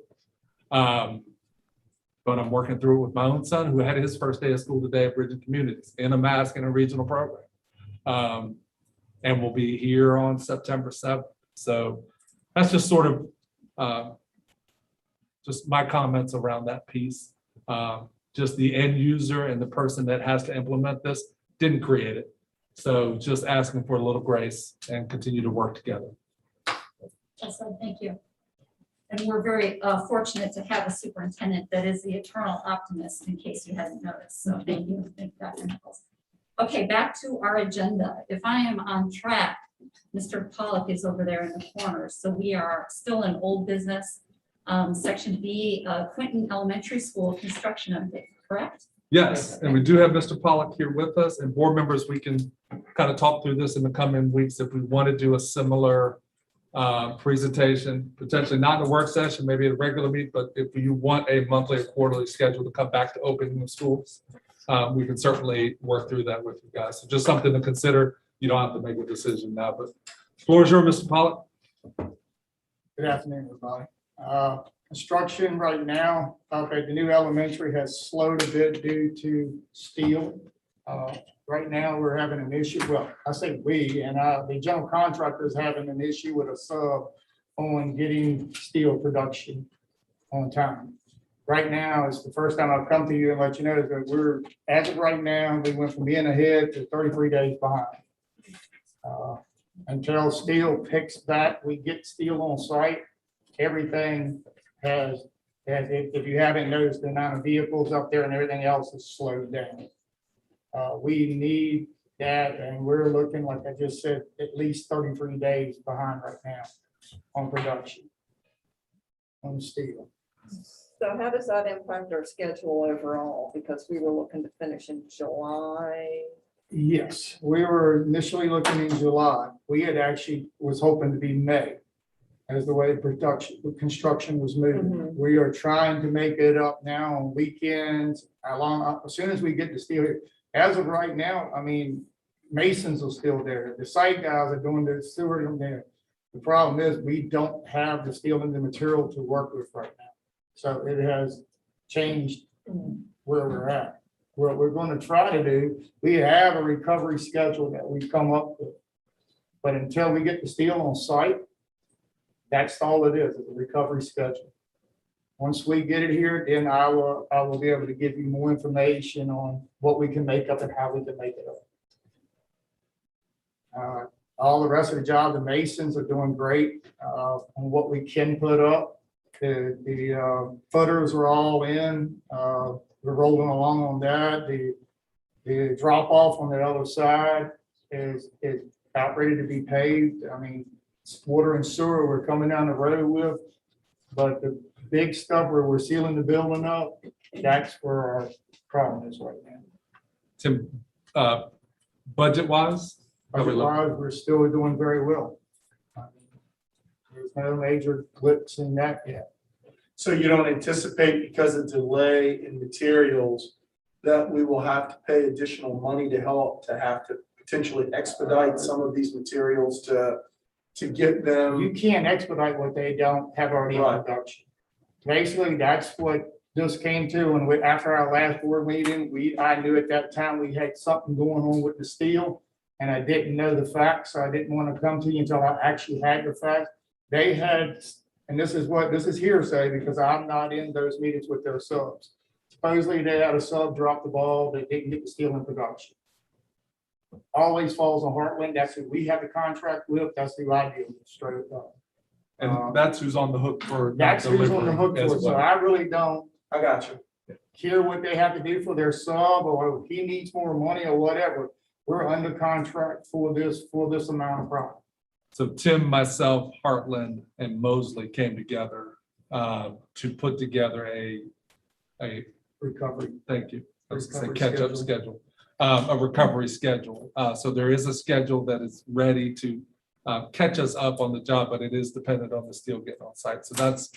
But I'm working through it with my own son who had his first day of school today at Bridget Communities in a mask in a regional program. And we'll be here on September 7th. So that's just sort of just my comments around that piece. Just the end user and the person that has to implement this didn't create it. So just asking for a little grace and continue to work together. Yes, thank you. And we're very fortunate to have a superintendent that is the eternal optimist, in case you hadn't noticed. So thank you. Thank Dr. Nichols. Okay, back to our agenda. If I am on track, Mr. Pollock is over there in the corner. So we are still in old business. Section B, Quinton Elementary School construction update, correct? Yes, and we do have Mr. Pollock here with us, and board members, we can kind of talk through this in the coming weeks if we want to do a similar presentation, potentially not in a work session, maybe a regular meet, but if you want a monthly or quarterly schedule to come back to opening the schools, we can certainly work through that with you guys. So just something to consider. You don't have to make a decision now, but floor is yours, Mr. Pollock. Good afternoon, everybody. Construction right now, okay, the new elementary has slowed a bit due to steel. Right now, we're having an issue, well, I say we, and the general contractor is having an issue with a sub on getting steel production on time. Right now, it's the first time I've come to you and let you know that we're, as of right now, we went from being ahead to 33 days behind. Until steel picks back, we get steel on site, everything has, if you haven't noticed, the amount of vehicles up there and everything else is slowed down. We need that, and we're looking, like I just said, at least 33 days behind right now on production on steel. So how does that impact our schedule overall? Because we were looking to finish in July. Yes, we were initially looking in July. We had actually was hoping to be May as the way the construction was moving. Mhm. We are trying to make it up now on weekends, as soon as we get the steel here. As of right now, I mean, masons are still there. The site guys are doing the sewer in there. The problem is we don't have the steel and the material to work with right now. So it has changed where we're at. What we're going to try to do, we have a recovery schedule that we come up with. But until we get the steel on site, that's all it is a recovery schedule. Once we get it here, then I will be able to give you more information on what we can make up and how we can make it up. All the rest of the job, the masons are doing great on what we can put up. The footers are all in. We're rolling along on that. The drop off on the other side is about ready to be paved. I mean, water and sewer we're coming down the road with, but the big stuff where we're sealing the building up, that's where our problem is right now. Tim, budget wise? Otherwise, we're still doing very well. There's no major glitches in that yet. So you don't anticipate, because of delay in materials, that we will have to pay additional money to help to have to potentially expedite some of these materials to get them? You can't expedite what they don't have already in Right. production. Basically, that's what this came to, and after our last board meeting, I knew at that time we had something going on with the steel. and I didn't know the facts, so I didn't want to come to you until I actually had the facts. They had, and this is hearsay because I'm not in those meetings with their subs. Supposedly they had a sub drop the ball, they didn't get the steel in production. Always falls on Heartland, that's who we have the contract with, that's who I deal with straight up. And that's who's on the hook for. not That's who's on the hook delivering for it, as so well. I really don't I got you. care what they have to do for their sub, or if he needs more money or whatever. We're under contract for this amount of product. So Tim, myself, Heartland, and Mosley came together to put together a, Recovery. thank you, I was gonna say Recovery catch-up schedule, a recovery schedule. So there is a schedule that is ready to catch us up on the job, but it is dependent on the steel getting on site. So that's,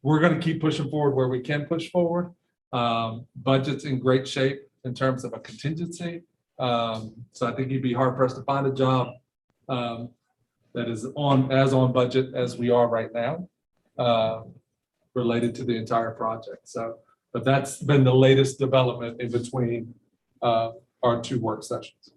we're gonna keep pushing forward where we can push forward. Budget's in great shape in terms of a contingency. So I think you'd be hard pressed to find a job that is on budget as we are right now, related to the entire project. So, but that's been the latest development in between our two work sessions.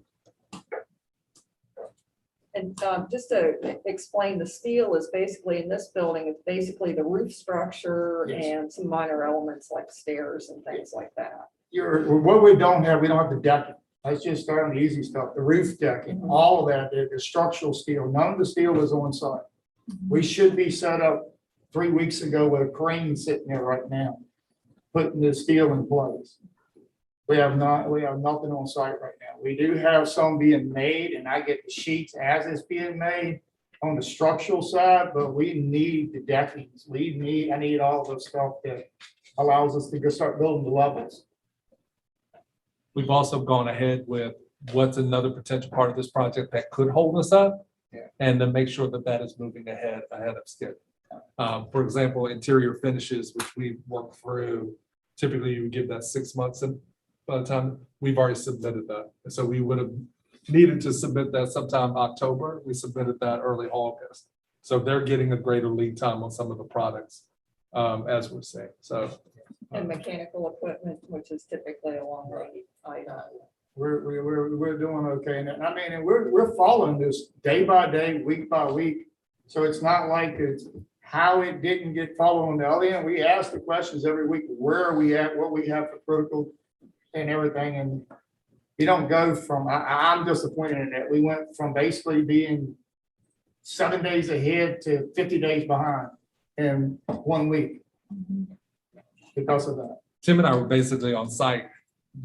And just to explain, the steel is basically in this building, it's basically the roof structure Yes. and some minor elements like stairs and things like that. What we don't have the decking. Let's just start on the easy stuff, the roof decking, all of that, the structural steel, none of the steel is on site. We should be set up 3 weeks ago with a crane sitting there right now, putting the steel in place. We have nothing on site right now. We do have some being made, and I get the sheets as it's being made on the structural side, but we need the deckings. I need all the stuff that allows us to go start building the levels. We've also gone ahead with what's another potential part of this project that could hold us up. Yeah. And then make sure that that is moving ahead of schedule. For example, interior finishes, which we work through, typically you would give that 6 months, and by the time we've already submitted that. And so we would have needed to submit that sometime October. We submitted that early August. So they're getting a greater lead time on some of the products, as we're saying. So. And mechanical equipment, which is typically a long lead item. We're doing okay. And I mean, and we're following this day by day, week by week. So it's not like it's how it didn't get followed on the other end. We ask the questions every week, where are we at, what we have for protocol and everything. And you don't go from, I'm disappointed in that. We went from basically being 7 days ahead to 50 days behind in 1 week because of that. Tim and I were basically on site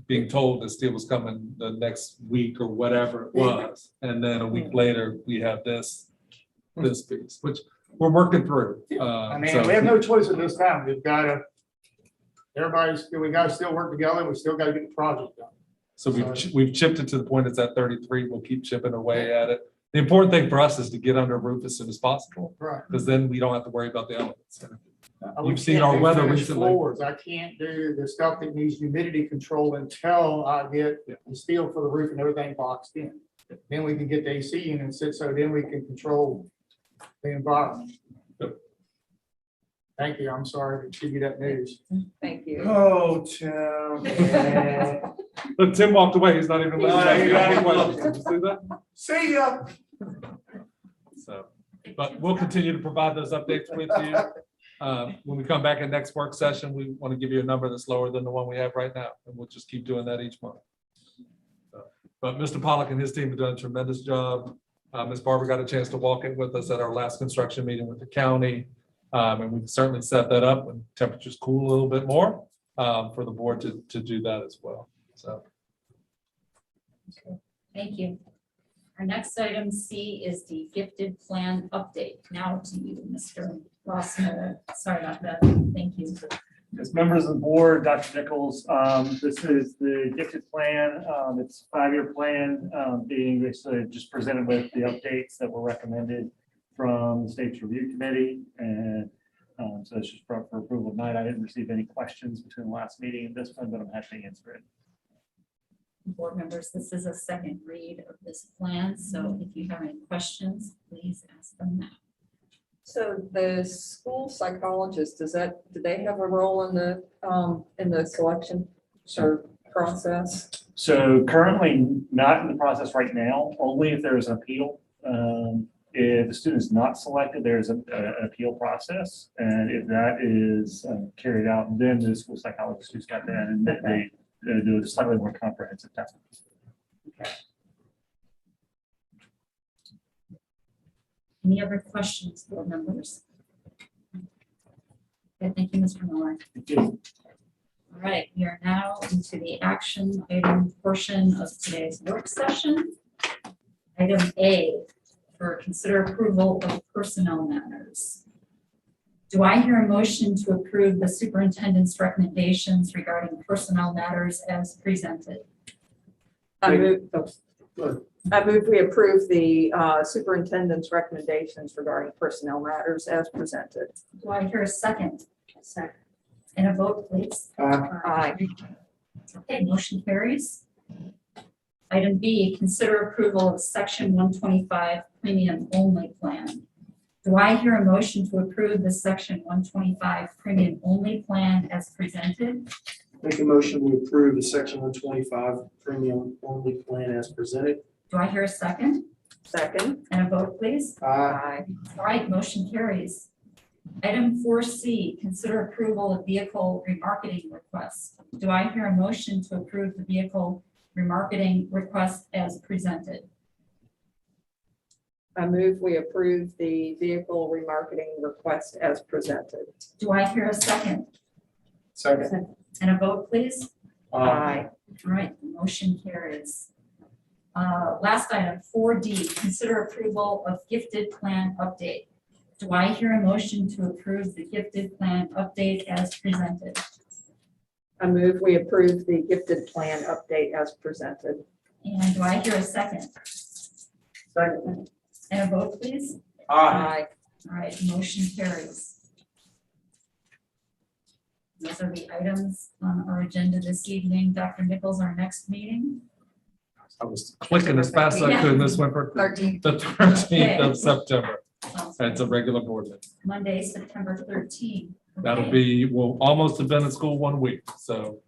being told that steel was coming the next week or whatever it was. And then a week later, we have this piece, which we're working through. I mean, So- we have no choice at this time. We gotta still work together. We still gotta get the project done. So we've chipped it to the point it's at 33. We'll keep chipping away at it. The important thing for us is to get under a roof as soon as possible, Right. because then we don't have to worry about the elements. We You've seen can't our do weather finished recently. floors. I can't do the stuff that needs humidity control until I get the steel for the roof and everything boxed in. Then we can get the AC units in, so then we can control the environment. Yep. Thank you. I'm sorry to give you that news. Thank you. Oh, Tim. Look, Tim walked away. He's not even listening. you got it. Did you see that? See ya. So, but we'll continue to provide those updates with you. When we come back in next work session, we want to give you a number that's lower than the one we have right now, and we'll just keep doing that each month. But Mr. Pollock and his team have done a tremendous job. Ms. Barber got a chance to walk it with us at our last construction meeting with the county. And we can certainly set that up when temperatures cool a little bit more, for the board to do that as well. So. Thank you. Our next item C is the gifted plan update. Now to you, Mr. Rossmiller. Sorry about that. Thank you. As members of the board, Dr. Nichols, this is the gifted plan. It's a 5-year plan, being basically just presented with the updates that were recommended from the state's review committee. And so it's just brought for approval tonight. I didn't receive any questions between the last meeting and this one, but I'm happy to answer it. Board members, this is a second read of this plan, so if you have any questions, please ask them now. So the school psychologist, do they have a role in the selection? Sure. process? So currently not in the process right now, only if there's an appeal. If the student is not selected, there's an appeal process. And if that is carried out, then the school psychologist who's got that and they do a slightly more comprehensive test. Any other questions, board members? Okay, thank you, Mr. Miller. All right, we are now into the action item portion of today's work session. Item A, for consider approval of personnel matters. Do I hear a motion to approve the superintendent's recommendations regarding personnel matters as presented? I move we approve the superintendent's recommendations regarding personnel matters as presented. Do I hear a second? Second. And a vote, please. Aye. Okay, motion carries. Item B, consider approval of section 125 premium only plan. Do I hear a motion to approve the section 125 premium only plan as presented? Make a motion to approve the section 125 premium only plan as presented. Do I hear a second? Second. And a vote, please. Aye. All right, motion carries. Item 4C, consider approval of vehicle remarketing request. Do I hear a motion to approve the vehicle remarketing request as presented? I move we approve the vehicle remarketing request as presented. Do I hear a second? Second. And a vote, please. Aye. All right, the motion carries. Last item, 4D, consider approval of gifted plan update. Do I hear a motion to approve the gifted plan update as presented? I move we approve the gifted plan update as presented. And do I hear a second? Second. And a vote, please. Aye. All right, motion carries. Those are the items on our agenda this evening. Dr. Nichols, our next meeting. I was clicking as fast as I could, and this went for 13th. the 13th of September. Sounds It's a good. regular board meeting. Monday, September 13th. That'll Okay. be, we'll almost have been in school 1 week, so